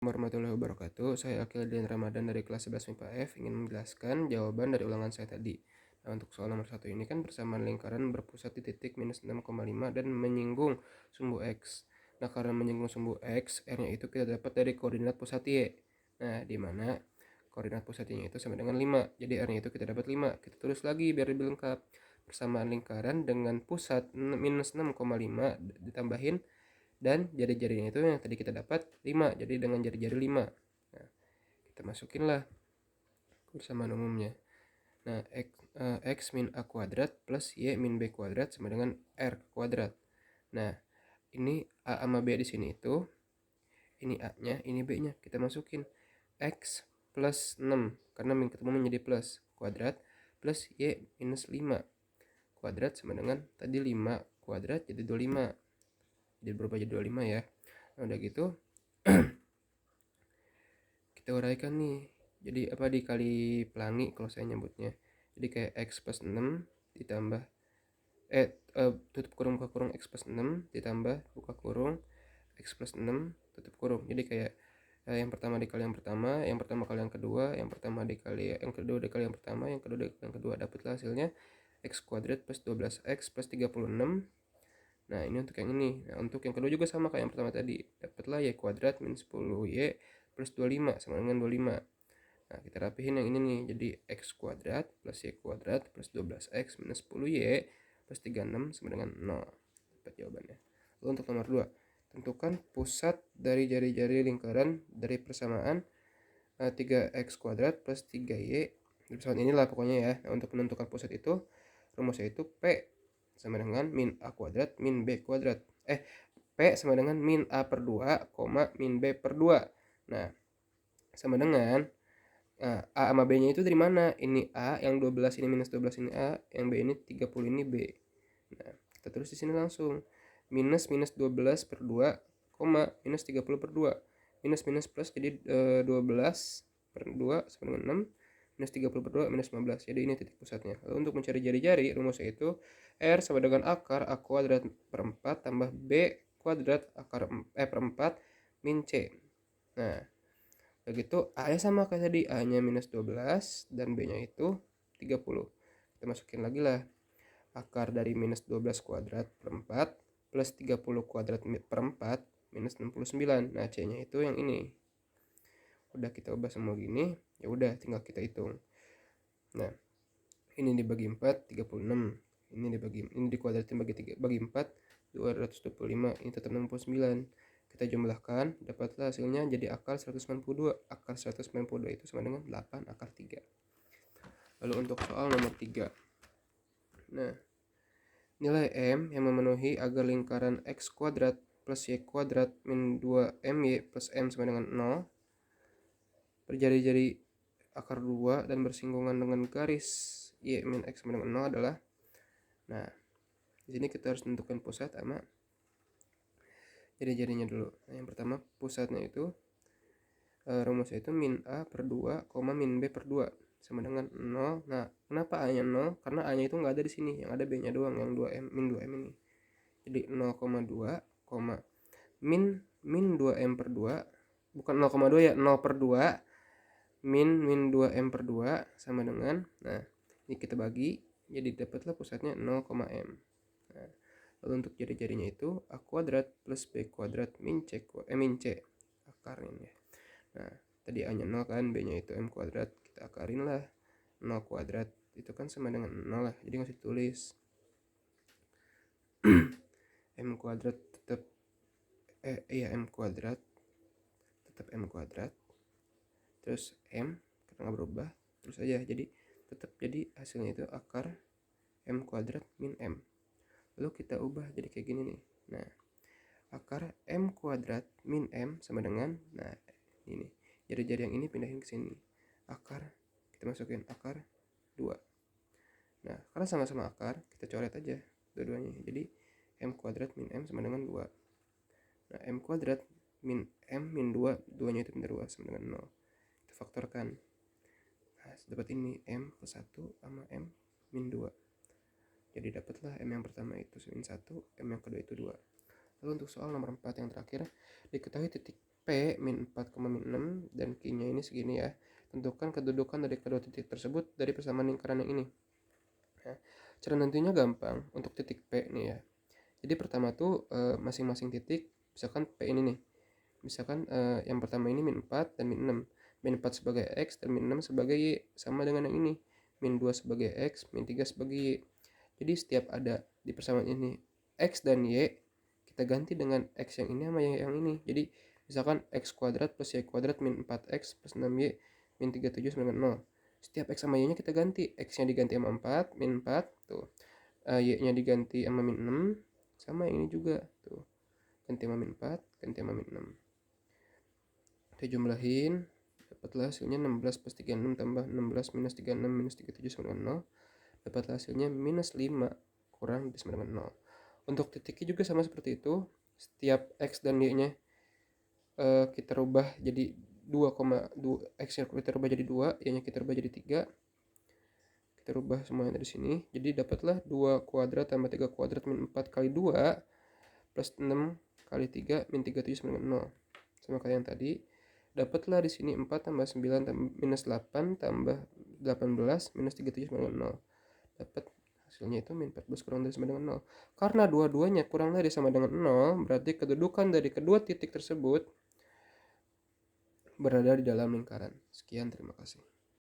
Warahmatullahi wabarakatuh. Saya Akildian Ramadan dari kelas 11 MIPA F ingin menjelaskan jawaban dari ulangan saya tadi. Nah, untuk soal nomor 1 ini kan persamaan lingkaran berpusat di titik minus 6,5 dan menyinggung sumbu X. Nah, karena menyinggung sumbu X, R-nya itu kita dapat dari koordinat pusat Y. Nah, di mana koordinat pusat Y-nya itu sama dengan 5. Jadi R-nya itu kita dapat 5. Kita tulis lagi biar lebih lengkap. Persamaan lingkaran dengan pusat minus 6,5 ditambahin dan jari-jarinya itu yang tadi kita dapat 5, jadi dengan jari-jari 5. Nah, kita masukinlah persamaan umumnya. Nah, x min a kuadrat plus y min b kuadrat sama dengan r kuadrat. Nah, ini a sama b di sini itu, ini a-nya, ini b-nya. Kita masukin x plus 6, karena min ketemu menjadi plus, kuadrat, plus y minus 5 kuadrat sama dengan tadi 5 kuadrat jadi 25. Jadi berubah jadi 25 ya. Nah, udah gitu kita uraikan nih. Jadi apa, dikali pelangi kalau saya nyebutnya. Jadi kayak x plus 6 ditambah tutup kurung buka kurung x plus 6 ditambah buka kurung x plus 6 tutup kurung. Jadi kayak yang pertama dikali yang pertama kali yang kedua, yang pertama dikali yang kedua dikali yang pertama, yang kedua dikali yang kedua, dapatlah hasilnya x kuadrat plus 12x plus 36. Nah, ini untuk yang ini. Nah, untuk yang kedua juga sama kayak yang pertama tadi. Dapatlah y kuadrat min 10y plus 25 sama dengan 25. Nah, kita rapihin yang ini nih. Jadi x kuadrat plus y kuadrat plus 12x minus 10y plus 36 sama dengan 0. Dapat jawabannya. Lalu untuk nomor 2. Tentukan pusat dari jari-jari lingkaran dari persamaan 3x kuadrat plus 3y. Persamaan inilah pokoknya ya. Nah, untuk menentukan pusat itu, rumusnya itu P sama dengan min a kuadrat min b kuadrat. P sama dengan min a per 2, min b per 2. Nah, sama dengan a sama b nya itu dari mana? Ini a, yang 12 ini minus 12 ini a, yang b ini 30 ini b. Nah, kita tulis di sini langsung. Minus 12 per 2, minus 30 per 2. Minus minus plus jadi 12 per 2 sama dengan 6. Minus 30 per 2 minus 15. Jadi ini titik pusatnya. Lalu untuk mencari jari-jari, rumusnya itu R sama dengan akar A kuadrat per 4 tambah B kuadrat akar per 4 min C. Nah, begitu A nya sama kayak tadi, A nya minus 12 dan B nya itu 30. Kita masukin lagi lah. Akar dari minus 12 kuadrat per 4 plus 30 kuadrat per 4 minus 69. Nah, C nya itu yang ini. Udah kita ubah semua gini, ya udah tinggal kita hitung. Nah, ini dibagi 4 36, ini dikuadratin bagi 4 225, ini tetap 69. Kita jumlahkan, dapatlah hasilnya jadi akar 192. Akar 192 itu sama dengan 8 akar 3. Lalu untuk soal nomor 3. Nah, nilai M yang memenuhi agar lingkaran X kuadrat plus Y kuadrat min 2MY plus M sama dengan 0 berjari-jari akar 2 dan bersinggungan dengan garis Y min X sama dengan 0 adalah. Nah, di sini kita harus tentukan pusat sama jari-jarinya dulu. Nah, yang pertama pusatnya itu rumusnya itu min A per 2, min B per 2 sama dengan 0. Nah, kenapa A nya 0? Karena A nya itu nggak ada di sini, yang ada B nya doang, yang 2M, min 2M ini. Jadi 0,2, min 2M per 2, bukan 0,2 ya, 0 per 2 min 2M per 2 sama dengan, nah ini kita bagi, jadi dapatlah pusatnya 0,M. Nah, lalu untuk jari-jarinya itu A kuadrat plus B kuadrat min C akarnya. Nah, tadi A nya 0 kan, B nya itu M kuadrat, kita akarin lah 0 kuadrat, itu kan sama dengan 0 lah, jadi nggak usah ditulis. M kuadrat tetap M kuadrat tetap M kuadrat, terus M karena nggak berubah terus aja, jadi tetap jadi hasilnya itu akar M kuadrat min M. Lalu kita ubah jadi kayak gini nih. Nah, akar M kuadrat min M sama dengan, nah ini jari-jari yang ini pindahin ke sini, akar kita masukin akar 2. Nah, karena sama-sama akar, kita coret aja dua-duanya, jadi M kuadrat min M sama dengan 2. Nah, M kuadrat min M min 2, 2-nya itu min 2 sama dengan 0. Kita faktorkan. Nah, dapat ini M plus 1 sama M min 2. Jadi dapatlah M yang pertama itu min 1, M yang kedua itu 2. Lalu untuk soal nomor 4 yang terakhir, diketahui titik P min 4, min 6, dan Q-nya ini segini ya. Tentukan kedudukan dari kedua titik tersebut dari persamaan lingkaran yang ini. Nah, cara nentunya gampang untuk titik P nih ya. Jadi pertama tuh masing-masing titik, misalkan P ini nih. Misalkan yang pertama ini min 4 dan min 6. Min 4 sebagai X dan min 6 sebagai Y. Sama dengan yang ini. Min 2 sebagai X, min 3 sebagai Y. Jadi setiap ada di persamaan ini X dan Y, kita ganti dengan X yang ini sama yang ini. Jadi misalkan X kuadrat plus Y kuadrat min 4X plus 6Y min 37 sama dengan 0. Setiap X sama Y nya kita ganti. X nya diganti sama 4, min 4 tuh. Y nya diganti sama min 6, sama yang ini juga tuh. Ganti sama min 4, ganti sama min 6. Kita jumlahin, dapatlah hasilnya 16 plus 36 tambah 16 minus 36 minus 37 sama dengan 0. Dapatlah hasilnya minus 5 kurang sama dengan 0. Untuk titiknya juga sama seperti itu. Setiap X dan Y nya kita rubah jadi 2,2, X nya kita rubah jadi 2, Y nya kita rubah jadi 3. Kita rubah semuanya dari sini. Jadi dapatlah 2 kuadrat tambah 3 kuadrat min 4 kali 2 plus 6 kali 3 min 37 sama dengan 0. Sama kayak yang tadi. Dapatlah di sini 4 tambah 9 tambah minus 8 tambah 18 minus 37 sama dengan 0. Dapat hasilnya itu min 14 kurang dari sama dengan 0. Karena dua-duanya kurang dari sama dengan 0, berarti kedudukan dari kedua titik tersebut berada di dalam lingkaran. Sekian, terima kasih.